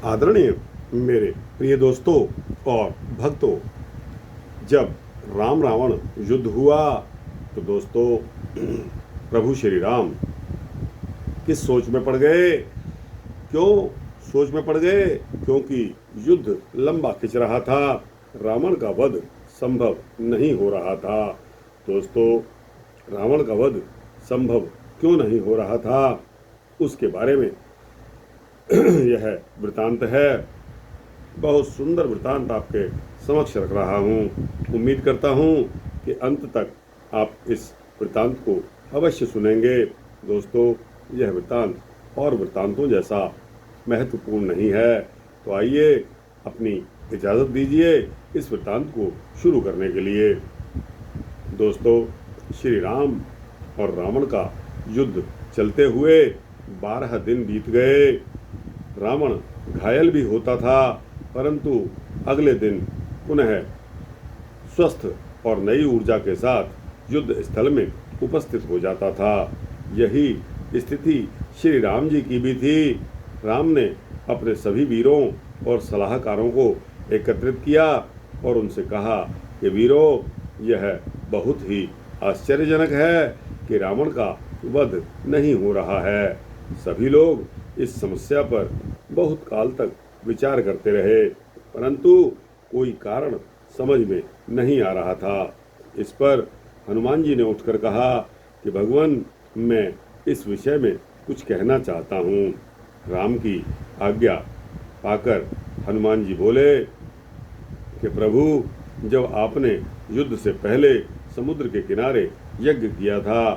आदरणीय मेरे प्रिय दोस्तों और भक्तों, जब राम रावण युद्ध हुआ तो दोस्तों प्रभु श्री राम किस सोच में पड़ गए। क्यों सोच में पड़ गए? क्योंकि युद्ध लंबा खिंच रहा था, रावण का वध संभव नहीं हो रहा था। दोस्तों, रावण का वध संभव क्यों नहीं हो रहा था, उसके बारे में यह वृतांत है। बहुत सुंदर वृतांत आपके समक्ष रख रहा हूँ। उम्मीद करता हूँ कि अंत तक आप इस वृतांत को अवश्य सुनेंगे। दोस्तों, यह वृतांत और वृतांतों जैसा महत्वपूर्ण नहीं है। तो आइए, अपनी इजाज़त दीजिए इस वृतांत को शुरू करने के लिए। दोस्तों, श्री राम और रावण का युद्ध चलते हुए 12 दिन बीत गए। रावण घायल भी होता था, परंतु अगले दिन पुनः स्वस्थ और नई ऊर्जा के साथ युद्ध स्थल में उपस्थित हो जाता था। यही स्थिति श्री राम जी की भी थी। राम ने अपने सभी वीरों और सलाहकारों को एकत्रित किया और उनसे कहा कि वीरों, यह बहुत ही आश्चर्यजनक है कि रावण का वध नहीं हो रहा है। सभी लोग इस समस्या पर बहुत काल तक विचार करते रहे, परंतु कोई कारण समझ में नहीं आ रहा था। इस पर हनुमान जी ने उठकर कहा कि भगवान, मैं इस विषय में कुछ कहना चाहता हूँ। राम की आज्ञा पाकर हनुमान जी बोले कि प्रभु, जब आपने युद्ध से पहले समुद्र के किनारे यज्ञ किया था,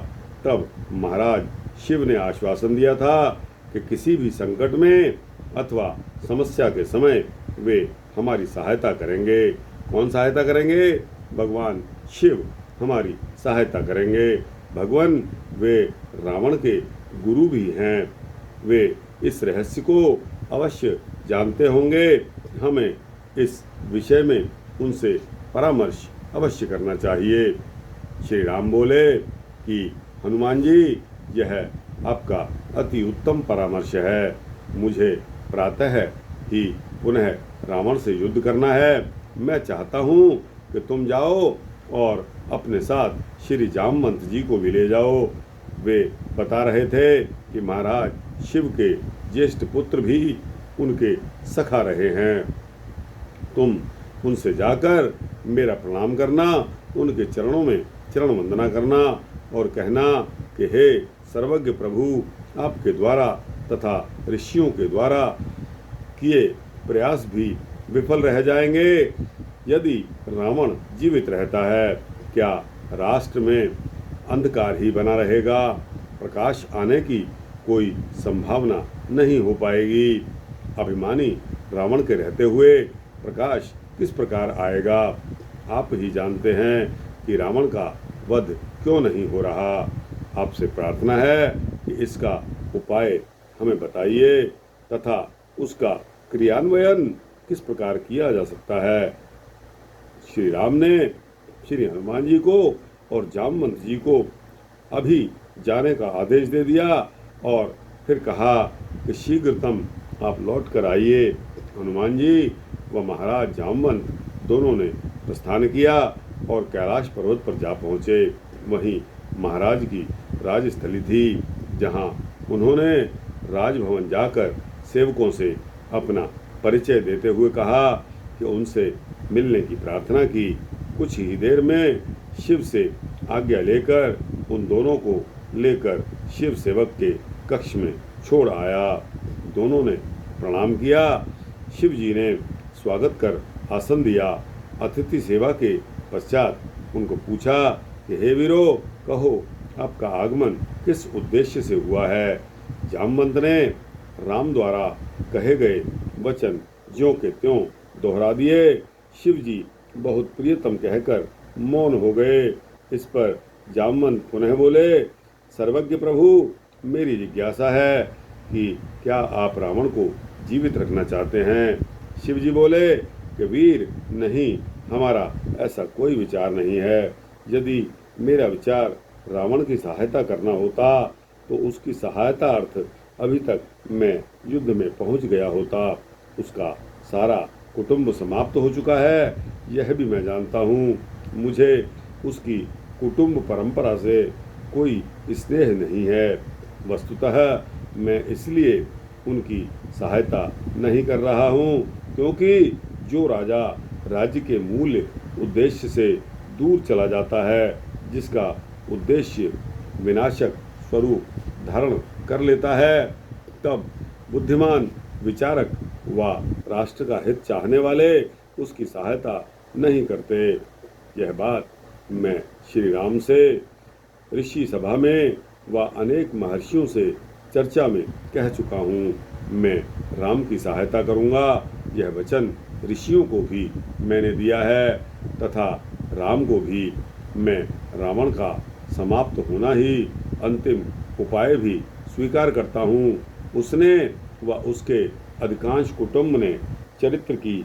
तब महाराज शिव ने आश्वासन दिया था कि किसी भी संकट में अथवा समस्या के समय वे हमारी सहायता करेंगे। कौन सहायता करेंगे? भगवान शिव हमारी सहायता करेंगे। भगवान वे रावण के गुरु भी हैं। वे इस रहस्य को अवश्य जानते होंगे। हमें इस विषय में उनसे परामर्श अवश्य करना चाहिए। श्री राम बोले कि हनुमान जी, यह आपका अति उत्तम परामर्श है। मुझे प्रातः ही पुनः रावण से युद्ध करना है। मैं चाहता हूँ कि तुम जाओ और अपने साथ श्री जामवंत जी को भी ले जाओ। वे बता रहे थे कि महाराज शिव के ज्येष्ठ पुत्र भी उनके सखा रहे हैं। तुम उनसे जाकर मेरा प्रणाम करना, उनके चरणों में चरण वंदना करना और कहना कि हे सर्वज्ञ प्रभु, आपके द्वारा तथा ऋषियों के द्वारा किए प्रयास भी विफल रह जाएंगे। यदि रावण जीवित रहता है, क्या राष्ट्र में अंधकार ही बना रहेगा? प्रकाश आने की कोई संभावना नहीं हो पाएगी। अभिमानी रावण के रहते हुए प्रकाश किस प्रकार आएगा? आप ही जानते हैं कि रावण का वध क्यों नहीं हो रहा। आपसे प्रार्थना है कि इसका उपाय हमें बताइए तथा उसका क्रियान्वयन किस प्रकार किया जा सकता है। श्री राम ने श्री हनुमान जी को और जामवंत जी को अभी जाने का आदेश दे दिया और फिर कहा कि शीघ्रतम आप लौट कर आइए। हनुमान जी व महाराज जामवंत दोनों ने प्रस्थान किया और कैलाश पर्वत पर जा पहुँचे। वहीं महाराज की राजस्थली थी, जहाँ उन्होंने राजभवन जाकर सेवकों से अपना परिचय देते हुए कहा कि उनसे मिलने की प्रार्थना की। कुछ ही देर में शिव से आज्ञा लेकर उन दोनों को लेकर शिव सेवक के कक्ष में छोड़ आया। दोनों ने प्रणाम किया। शिव जी ने स्वागत कर आसन दिया। अतिथि सेवा के पश्चात उनको पूछा कि हे वीरों, कहो आपका आगमन किस उद्देश्य से हुआ है? जामवंत ने राम द्वारा कहे गए वचन ज्यों के त्यों दोहरा दिए। शिव जी बहुत प्रियतम कहकर मौन हो गए। इस पर जामवंत पुनः बोले, सर्वज्ञ प्रभु, मेरी जिज्ञासा है कि क्या आप रावण को जीवित रखना चाहते हैं? शिव जी बोले कि वीर, नहीं, हमारा ऐसा कोई विचार नहीं है। यदि मेरा विचार रावण की सहायता करना होता तो उसकी सहायता अर्थ अभी तक मैं युद्ध में पहुंच गया होता। उसका सारा कुटुंब समाप्त हो चुका है, यह भी मैं जानता हूँ। मुझे उसकी कुटुंब परंपरा से कोई स्नेह नहीं है। वस्तुतः मैं इसलिए उनकी सहायता नहीं कर रहा हूँ क्योंकि जो राजा राज्य के मूल उद्देश्य से दूर चला जाता है, जिसका उद्देश्य विनाशक स्वरूप धारण कर लेता है, तब बुद्धिमान विचारक व राष्ट्र का हित चाहने वाले उसकी सहायता नहीं करते। यह बात मैं श्री राम से ऋषि सभा में व अनेक महर्षियों से चर्चा में कह चुका हूँ। मैं राम की सहायता करूँगा, यह वचन ऋषियों को भी मैंने दिया है तथा राम को भी। मैं रावण का समाप्त होना ही अंतिम उपाय भी स्वीकार करता हूँ। उसने व उसके अधिकांश कुटुंब ने चरित्र की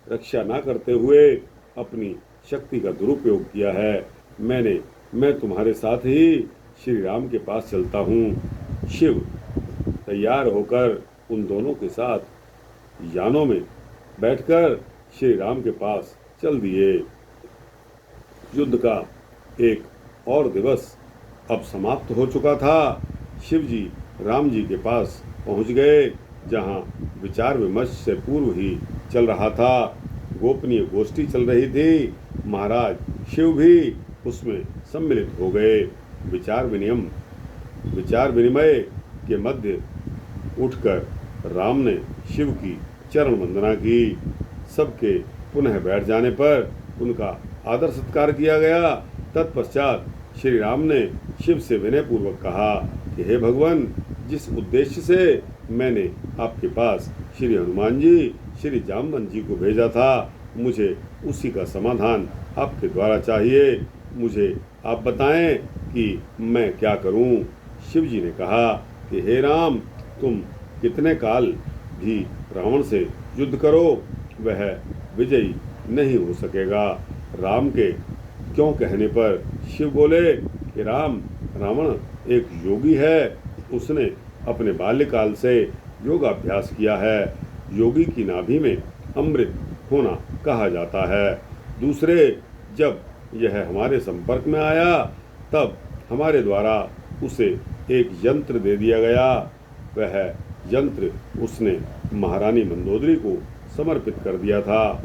रक्षा न करते हुए अपनी शक्ति का दुरुपयोग किया है। मैं तुम्हारे साथ ही श्री राम के पास चलता हूँ। शिव तैयार होकर उन दोनों के साथ यानों में बैठकर श्री राम के पास चल दिए। युद्ध का एक और दिवस अब समाप्त हो चुका था। शिव जी राम जी के पास पहुंच गए, जहां विचार विमर्श से पूर्व ही चल रहा था। गोपनीय गोष्ठी चल रही थी। महाराज शिव भी उसमें सम्मिलित हो गए। विचार विनिमय के मध्य उठकर राम ने शिव की चरण वंदना की। सबके पुनः बैठ जाने पर उनका आदर सत्कार किया गया। तत्पश्चात श्री राम ने शिव से विनयपूर्वक कहा कि हे भगवान, जिस उद्देश्य से मैंने आपके पास श्री हनुमान जी, श्री जामवंत जी को भेजा था, मुझे उसी का समाधान आपके द्वारा चाहिए। मुझे आप बताएं कि मैं क्या करूं। शिव जी ने कहा कि हे राम, तुम कितने काल भी रावण से युद्ध करो, वह विजयी नहीं हो सकेगा। राम के क्यों कहने पर शिव बोले कि रावण एक योगी है। उसने अपने बाल्यकाल से योगाभ्यास किया है। योगी की नाभि में अमृत होना कहा जाता है। दूसरे, जब यह हमारे संपर्क में आया तब हमारे द्वारा उसे एक यंत्र दे दिया गया। वह यंत्र उसने महारानी मंदोदरी को समर्पित कर दिया था।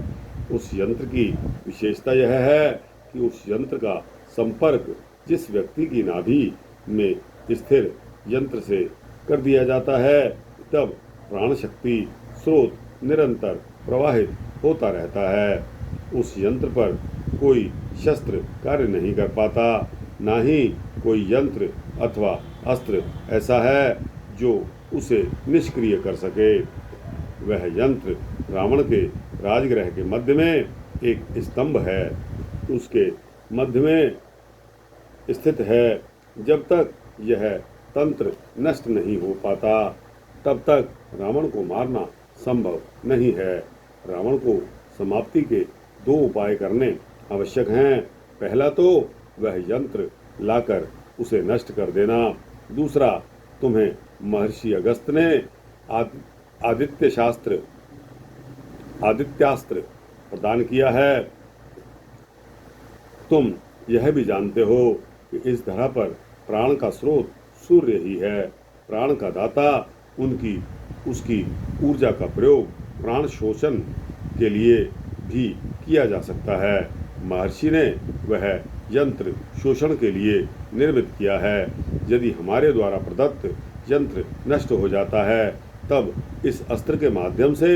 उस यंत्र की विशेषता यह है कि उस यंत्र का संपर्क जिस व्यक्ति की नाभि में स्थिर यंत्र से कर दिया जाता है, तब प्राण शक्ति स्रोत निरंतर प्रवाहित होता रहता है। उस यंत्र पर कोई शस्त्र कार्य नहीं कर पाता, ना ही कोई यंत्र अथवा अस्त्र ऐसा है जो उसे निष्क्रिय कर सके। वह यंत्र रावण के राजगृह के मध्य में एक स्तंभ है, उसके मध्य में स्थित है। जब तक यह तंत्र नष्ट नहीं हो पाता, तब तक रावण को मारना संभव नहीं है। रावण को समाप्ति के दो उपाय करने आवश्यक हैं। पहला तो वह यंत्र लाकर उसे नष्ट कर देना। दूसरा, तुम्हें महर्षि अगस्त ने आदित्यास्त्र प्रदान किया है। तुम यह भी जानते हो कि इस धरा पर प्राण का स्रोत सूर्य ही है। प्राण का दाता उसकी ऊर्जा का प्रयोग प्राण शोषण के लिए भी किया जा सकता है। महर्षि ने वह यंत्र शोषण के लिए निर्मित किया है। यदि हमारे द्वारा प्रदत्त यंत्र नष्ट हो जाता है, तब इस अस्त्र के माध्यम से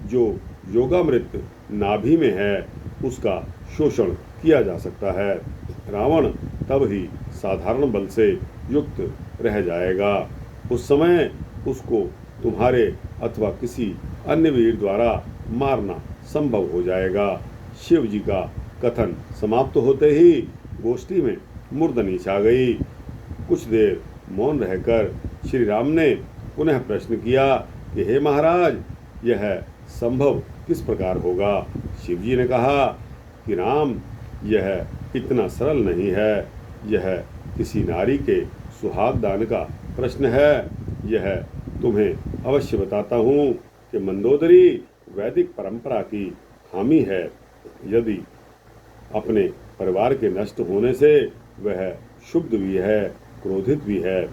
जो योगामृत नाभि में है उसका शोषण किया जा सकता है। रावण तब ही साधारण बल से युक्त रह जाएगा। उस समय उसको तुम्हारे अथवा किसी अन्य वीर द्वारा मारना संभव हो जाएगा। शिव जी का कथन समाप्त होते ही गोष्ठी में मूर्धनी छा गई। कुछ देर मौन रहकर श्री राम ने पुनः प्रश्न किया कि हे महाराज, यह संभव किस प्रकार होगा। शिव जी ने कहा कि राम, यह इतना सरल नहीं है। यह किसी नारी के सुहाग दान का प्रश्न है। यह तुम्हें अवश्य बताता हूँ कि मंदोदरी वैदिक परंपरा की हामी है। यदि अपने परिवार के नष्ट होने से वह क्षुब्ध भी है, क्रोधित भी है।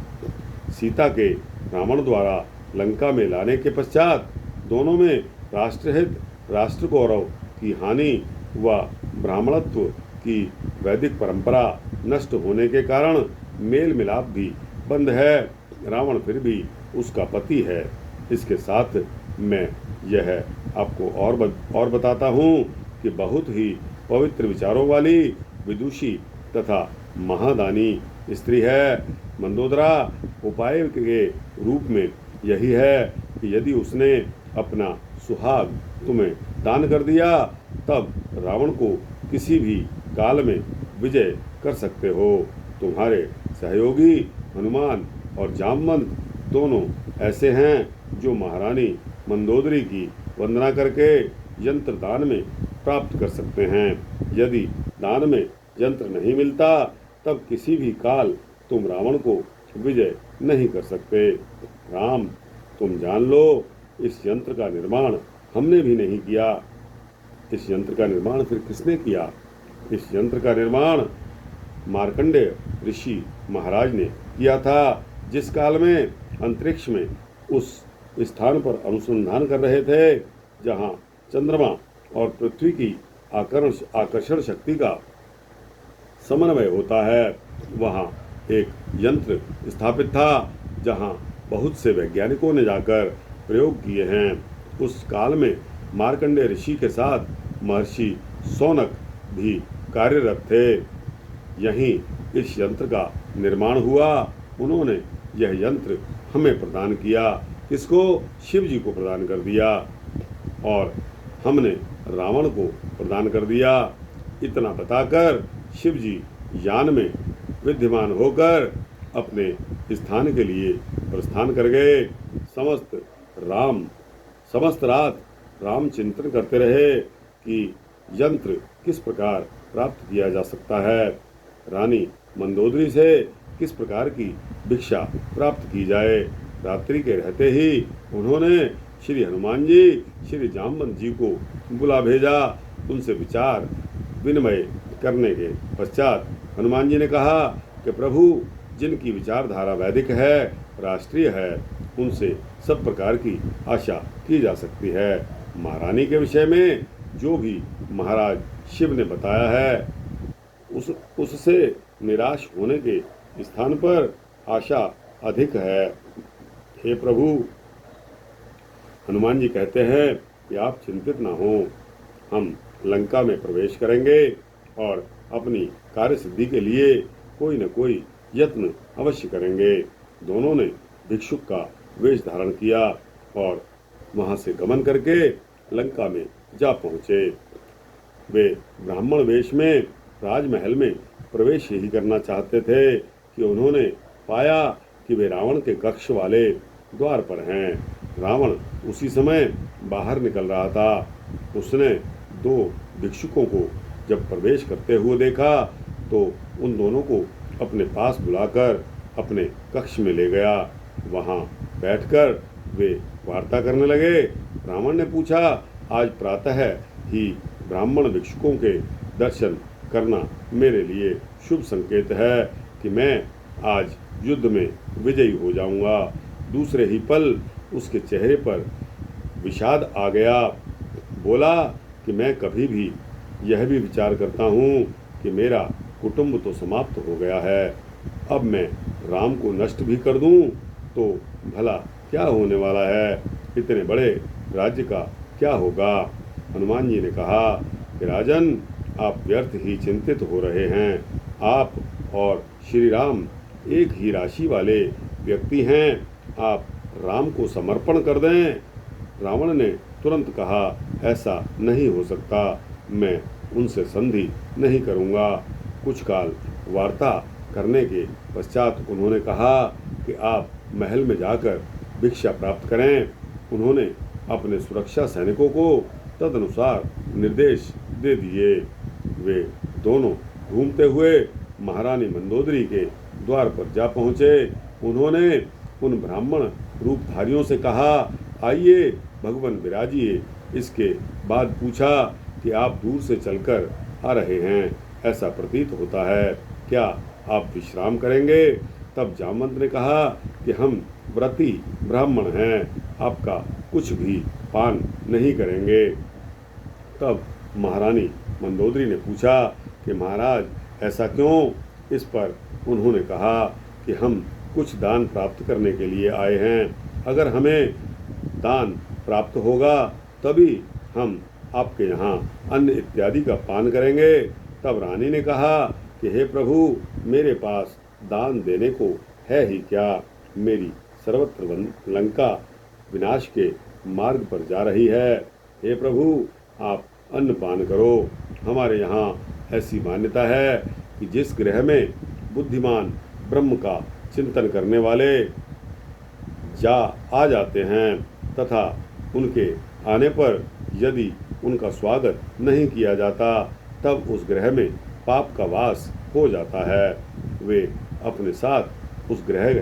सीता के रावण द्वारा लंका में लाने के पश्चात दोनों में राष्ट्रहित, राष्ट्र गौरव की हानि व ब्राह्मणत्व की वैदिक परंपरा नष्ट होने के कारण मेल मिलाप भी बंद है। रावण फिर भी उसका पति है। इसके साथ मैं यह आपको और बताता हूँ कि बहुत ही पवित्र विचारों वाली, विदुषी तथा महादानी स्त्री है। मंदोदरा, उपाय के रूप में यही है कि यदि उसने अपना सुहाग तुम्हें दान कर दिया तब रावण को किसी भी काल में विजय कर सकते हो। तुम्हारे सहयोगी हनुमान और जामवंत दोनों ऐसे हैं जो महारानी मंदोदरी की वंदना करके यंत्र दान में प्राप्त कर सकते हैं। यदि दान में यंत्र नहीं मिलता तब किसी भी काल तुम रावण को विजय नहीं कर सकते। राम, तुम जान लो, इस यंत्र का निर्माण हमने भी नहीं किया। इस यंत्र का निर्माण फिर किसने किया? इस यंत्र का निर्माण मार्कंडेय ऋषि महाराज ने किया था, जिस काल में अंतरिक्ष में उस स्थान पर अनुसंधान कर रहे थे जहाँ चंद्रमा और पृथ्वी की आकर्षण शक्ति का समन्वय होता है। वहाँ एक यंत्र स्थापित था जहाँ बहुत से वैज्ञानिकों ने जाकर प्रयोग किए हैं। उस काल में मार्कंडेय ऋषि के साथ महर्षि शौनक भी कार्यरत थे। यहीं इस यंत्र का निर्माण हुआ। उन्होंने यह यंत्र हमें प्रदान किया। किसको? शिव जी को प्रदान कर दिया और हमने रावण को प्रदान कर दिया। इतना बताकर शिव जी यान में विद्यमान होकर अपने स्थान के लिए प्रस्थान कर गए। समस्त रात राम चिंतन करते रहे कि यंत्र किस प्रकार प्राप्त किया जा सकता है, रानी मंदोदरी से किस प्रकार की भिक्षा प्राप्त की जाए। रात्रि के रहते ही उन्होंने श्री हनुमान जी, श्री जामवंत जी को बुला भेजा। उनसे विचार विनिमय करने के पश्चात हनुमान जी ने कहा कि प्रभु, जिनकी विचारधारा वैदिक है, राष्ट्रीय है, उनसे सब प्रकार की आशा की जा सकती है। महारानी के विषय में जो भी महाराज शिव ने बताया है उससे निराश होने के स्थान पर आशा अधिक है। हे प्रभु, हनुमान जी कहते हैं कि आप चिंतित ना हो, हम लंका में प्रवेश करेंगे और अपनी कार्य सिद्धि के लिए कोई न कोई यत्न अवश्य करेंगे। दोनों ने भिक्षुक का वेश धारण किया और वहां से गमन करके लंका में जा पहुँचे। वे ब्राह्मण वेश में राजमहल में प्रवेश यही करना चाहते थे कि उन्होंने पाया कि वे रावण के कक्ष वाले द्वार पर हैं। रावण उसी समय बाहर निकल रहा था। उसने दो भिक्षुकों को जब प्रवेश करते हुए देखा तो उन दोनों को अपने पास बुलाकर अपने कक्ष में ले गया। वहाँ बैठकर वे वार्ता करने लगे। रावण ने पूछा, आज प्रातः ही ब्राह्मण भिक्षुकों के दर्शन करना मेरे लिए शुभ संकेत है कि मैं आज युद्ध में विजयी हो जाऊंगा। दूसरे ही पल उसके चेहरे पर विषाद आ गया। बोला कि मैं कभी भी यह भी विचार करता हूँ कि मेरा कुटुंब तो समाप्त हो गया है। अब मैं राम को नष्ट भी कर दूँ तो भला क्या होने वाला है? इतने बड़े राज्य का क्या होगा? हनुमान जी ने कहा कि राजन, आप व्यर्थ ही चिंतित हो रहे हैं। आप और श्री राम एक ही राशि वाले व्यक्ति हैं। आप राम को समर्पण कर दें। रावण ने तुरंत कहा, ऐसा नहीं हो सकता, मैं उनसे संधि नहीं करूंगा। कुछ काल वार्ता करने के पश्चात उन्होंने कहा कि आप महल में जाकर भिक्षा प्राप्त करें। उन्होंने अपने सुरक्षा सैनिकों को तदनुसार निर्देश दे दिए। वे दोनों घूमते हुए महारानी मंदोदरी के द्वार पर जा पहुँचे। उन्होंने उन ब्राह्मण रूपधारियों से कहा, आइए भगवान विराजिए। इसके बाद पूछा कि आप दूर से चलकर आ रहे हैं, ऐसा प्रतीत होता है, क्या आप विश्राम करेंगे? तब जामवंत ने कहा कि हम व्रती ब्राह्मण हैं, आपका कुछ भी पान नहीं करेंगे। तब महारानी मंदोदरी ने पूछा कि महाराज ऐसा क्यों? इस पर उन्होंने कहा कि हम कुछ दान प्राप्त करने के लिए आए हैं, अगर हमें दान प्राप्त होगा तभी हम आपके यहाँ अन्न इत्यादि का पान करेंगे। तब रानी ने कहा कि हे प्रभु, मेरे पास दान देने को है ही क्या? मेरी सर्वत्र लंका विनाश के मार्ग पर जा रही है। हे प्रभु, आप अन्न पान करो। हमारे यहाँ ऐसी मान्यता है कि जिस गृह में बुद्धिमान ब्रह्म का चिंतन करने वाले आ जाते हैं तथा उनके आने पर यदि उनका स्वागत नहीं किया जाता, तब उस ग्रह में पाप का वास हो जाता है। वे अपने साथ उस ग्रह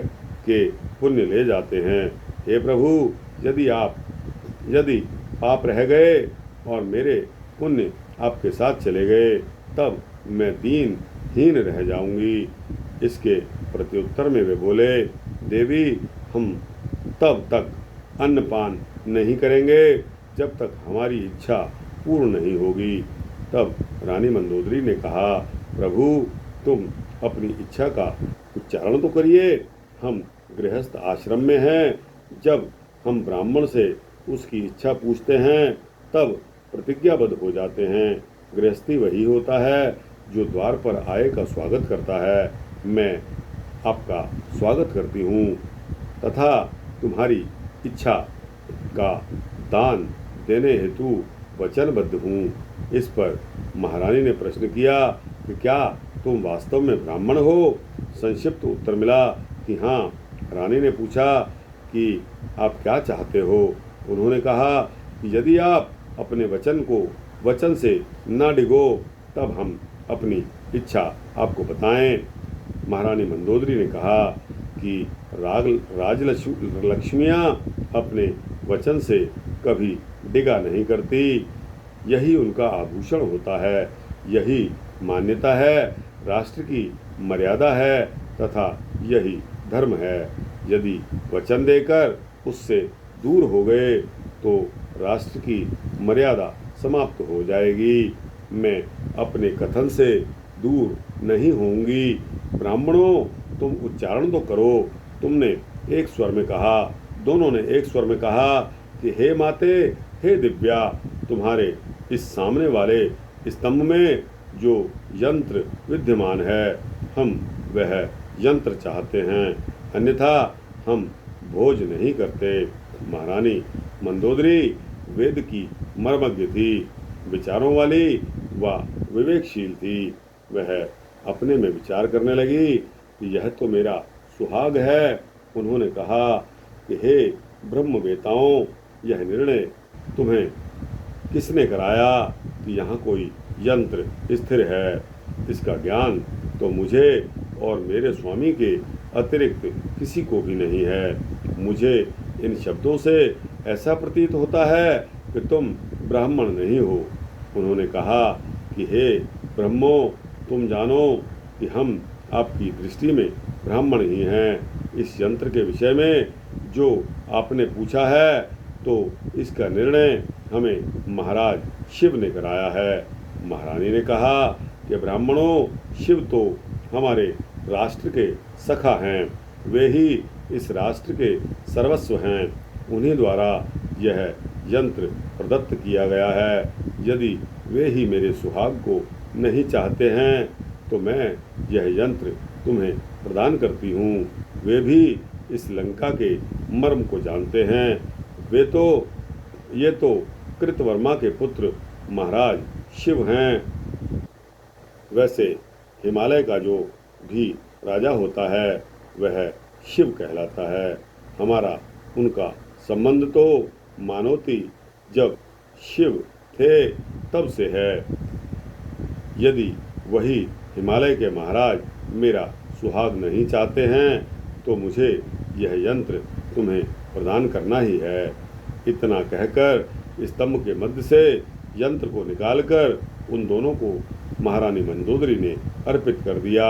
के पुण्य ले जाते हैं। हे प्रभु, यदि पाप रह गए और मेरे पुण्य आपके साथ चले गए, तब मैं दीनहीन रह जाऊंगी। इसके प्रत्युत्तर में वे बोले, देवी, हम तब तक अन्नपान नहीं करेंगे जब तक हमारी इच्छा पूर्ण नहीं होगी। तब रानी मंदोदरी ने कहा, प्रभु, तुम अपनी इच्छा का उच्चारण तो करिए। हम गृहस्थ आश्रम में हैं। जब हम ब्राह्मण से उसकी इच्छा पूछते हैं तब प्रतिज्ञाबद्ध हो जाते हैं। गृहस्थी वही होता है जो द्वार पर आए का स्वागत करता है। मैं आपका स्वागत करती हूँ तथा तुम्हारी इच्छा का दान देने हेतु वचनबद्ध हूँ। इस पर महारानी ने प्रश्न किया कि क्या तुम वास्तव में ब्राह्मण हो? संक्षिप्त उत्तर मिला कि हाँ। रानी ने पूछा कि आप क्या चाहते हो? उन्होंने कहा कि यदि आप अपने वचन से न डिगो तब हम अपनी इच्छा आपको बताएं। महारानी मंदोदरी ने कहा कि राजलक्ष्मियाँ अपने वचन से कभी डिगा नहीं करती, यही उनका आभूषण होता है, यही मान्यता है, राष्ट्र की मर्यादा है तथा यही धर्म है। यदि वचन देकर उससे दूर हो गए तो राष्ट्र की मर्यादा समाप्त हो जाएगी। मैं अपने कथन से दूर नहीं होंगी। ब्राह्मणों, तुम उच्चारण तो करो। तुमने एक स्वर में कहा, दोनों ने एक स्वर में कहा कि हे माते, हे दिव्या, तुम्हारे इस सामने वाले स्तंभ में जो यंत्र विद्यमान है, हम वह यंत्र चाहते हैं, अन्यथा हम भोज नहीं करते। महारानी मंदोदरी वेद की मर्मज्ञ थी, विचारों वाली व विवेकशील थी। वह अपने में विचार करने लगी कि यह तो मेरा सुहाग है। उन्होंने कहा कि हे ब्रह्मवेताओं, यह निर्णय तुम्हें किसने कराया कि यहाँ कोई यंत्र स्थिर है? इसका ज्ञान तो मुझे और मेरे स्वामी के अतिरिक्त किसी को भी नहीं है। मुझे इन शब्दों से ऐसा प्रतीत होता है कि तुम ब्राह्मण नहीं हो। उन्होंने कहा कि हे ब्रह्मो, तुम जानो कि हम आपकी दृष्टि में ब्राह्मण ही हैं। इस यंत्र के विषय में जो आपने पूछा है तो इसका निर्णय हमें महाराज शिव ने कराया है। महारानी ने कहा कि ब्राह्मणों, शिव तो हमारे राष्ट्र के सखा हैं, वे ही इस राष्ट्र के सर्वस्व हैं। उन्हीं द्वारा यह यंत्र प्रदत्त किया गया है। यदि वे ही मेरे सुहाग को नहीं चाहते हैं तो मैं यह यंत्र तुम्हें प्रदान करती हूँ। वे भी इस लंका के मर्म को जानते हैं। ये तो कृतवर्मा के पुत्र महाराज शिव हैं। वैसे हिमालय का जो भी राजा होता है वह शिव कहलाता है। हमारा उनका संबंध तो मानोती जब शिव थे तब से है। यदि वही हिमालय के महाराज मेरा सुहाग नहीं चाहते हैं तो मुझे यह यंत्र तुम्हें प्रदान करना ही है। इतना कहकर स्तंभ के मध्य से यंत्र को निकालकर उन दोनों को महारानी मंदोदरी ने अर्पित कर दिया।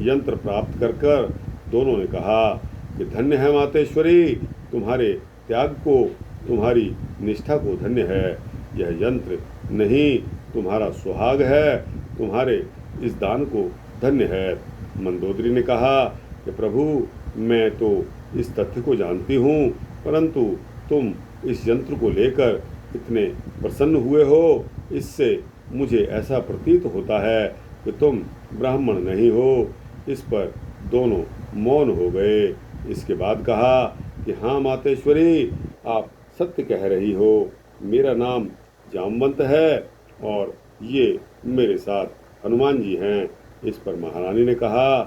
यंत्र प्राप्त कर कर दोनों ने कहा कि धन्य है मातेश्वरी, तुम्हारे त्याग को, तुम्हारी निष्ठा को धन्य है। यह यंत्र नहीं, तुम्हारा सुहाग है, तुम्हारे इस दान को धन्य है। मंदोदरी ने कहा कि प्रभु, मैं तो इस तथ्य को जानती हूँ, परंतु तुम इस यंत्र को लेकर इतने प्रसन्न हुए हो, इससे मुझे ऐसा प्रतीत होता है कि तुम ब्राह्मण नहीं हो। इस पर दोनों मौन हो गए। इसके बाद कहा कि हाँ मातेश्वरी, आप सत्य कह रही हो, मेरा नाम जामवंत है और ये मेरे साथ हनुमान जी हैं। इस पर महारानी ने कहा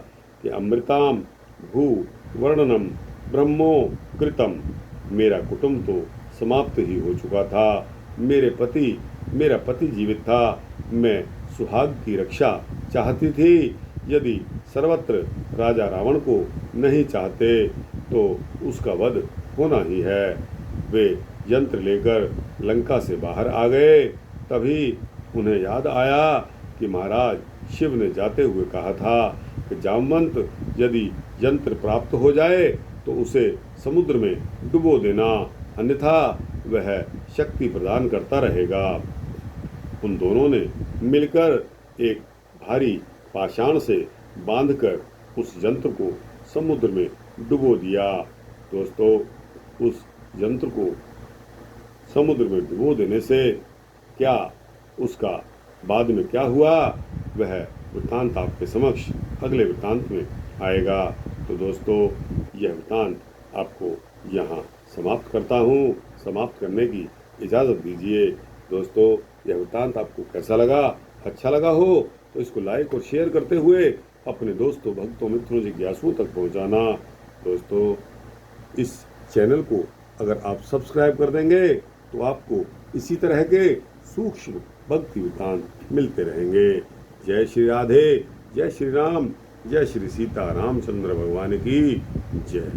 कि अमृताम भू वर्णनम ब्रह्मो कृतम, मेरा कुटुंब तो समाप्त ही हो चुका था। मेरा पति जीवित था, मैं सुहाग की रक्षा चाहती थी। यदि सर्वत्र राजा रावण को नहीं चाहते तो उसका वध होना ही है। वे यंत्र लेकर लंका से बाहर आ गए। तभी उन्हें याद आया कि महाराज शिव ने जाते हुए कहा था कि जामवंत, यदि यंत्र प्राप्त हो जाए तो उसे समुद्र में डुबो देना, अन्यथा वह शक्ति प्रदान करता रहेगा। उन दोनों ने मिलकर एक भारी पाषाण से बांधकर उस यंत्र को समुद्र में डुबो दिया। दोस्तों, उस यंत्र को समुद्र में डुबो देने से क्या उसका बाद में क्या हुआ, वह वृत्तांत आपके समक्ष अगले वृत्तांत में आएगा। तो दोस्तों, यह वृत्तांत आपको यहाँ समाप्त करता हूँ। समाप्त करने की इजाज़त दीजिए। दोस्तों, यह वृत्तांत आपको कैसा लगा? अच्छा लगा हो तो इसको लाइक और शेयर करते हुए अपने दोस्तों, भक्तों, मित्रों, जिज्ञासुओं तक पहुँचाना। दोस्तों, इस चैनल को अगर आप सब्सक्राइब कर देंगे तो आपको इसी तरह के सूक्ष्म भक्ति वृत्तांत मिलते रहेंगे। जय श्री राधे, जय श्री राम, जय श्री सीता रामचंद्र भगवान की जय।